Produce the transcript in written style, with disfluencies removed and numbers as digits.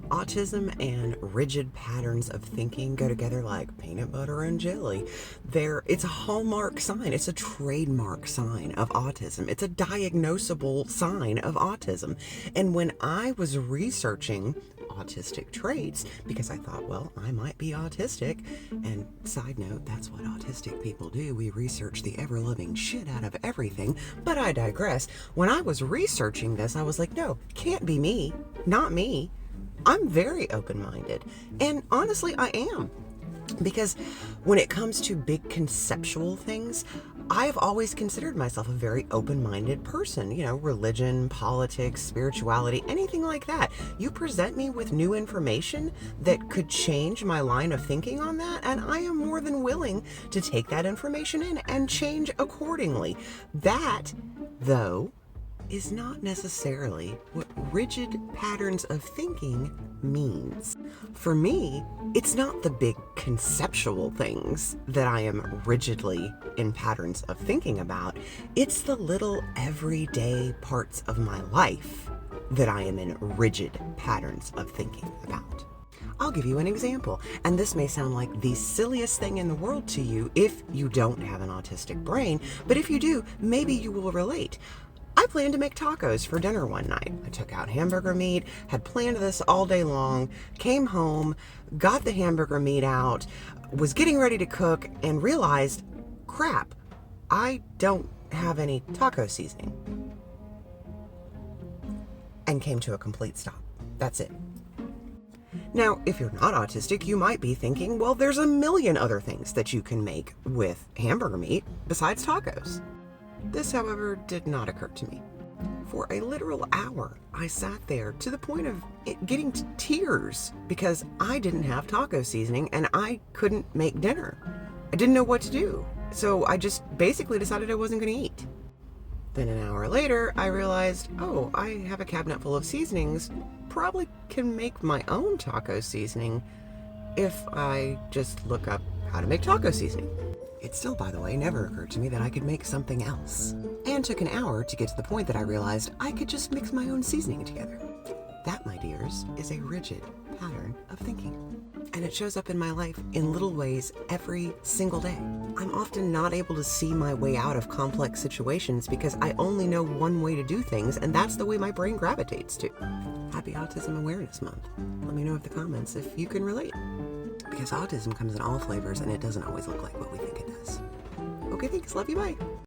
Autism and rigid patterns of thinking go together like peanut butter and jelly. It's a hallmark sign. It's a trademark sign of autism. It's a diagnosable sign of autism. And when I was researching autistic traits, because I thought, well, I might be autistic, and side note, that's what autistic people do. We research the ever-loving shit out of everything, but I digress. When I was researching this, I was like, no, can't be me. Not me. I'm very open-minded, and honestly, I am. Because when it comes to big conceptual things, I've always considered myself a very open-minded person. You know, religion, politics, spirituality, anything like that. You present me with new information that could change my line of thinking on that, and I am more than willing to take that information in and change accordingly. That, though, is not necessarily what rigid patterns of thinking means. For me, it's not the big conceptual things that I am rigidly in patterns of thinking about. It's the little everyday parts of my life that I am in rigid patterns of thinking about. I'll give you an example, and this may sound like the silliest thing in the world to you if you don't have an autistic brain, but if you do, maybe you will relate. I planned to make tacos for dinner one night. I took out hamburger meat, had planned this all day long, came home, got the hamburger meat out, was getting ready to cook, and realized, crap, I don't have any taco seasoning. And came to a complete stop. That's it. Now, if you're not autistic, you might be thinking, well, there's a million other things that you can make with hamburger meat besides tacos. This, however, did not occur to me. For a literal hour, I sat there to the point of it getting to tears because I didn't have taco seasoning and I couldn't make dinner. I didn't know what to do, so I just basically decided I wasn't going to eat. Then an hour later, I realized, oh, I have a cabinet full of seasonings. Probably can make my own taco seasoning if I just look up how to make taco seasoning. It still, by the way, never occurred to me that I could make something else. And took an hour to get to the point that I realized I could just mix my own seasoning together. That, my dears, is a rigid pattern of thinking. And it shows up in my life in little ways every single day. I'm often not able to see my way out of complex situations because I only know one way to do things, and that's the way my brain gravitates to. Happy Autism Awareness Month. Let me know in the comments if you can relate. Because autism comes in all flavors and it doesn't always look like what we think it does. Okay, thanks. Love you. Bye.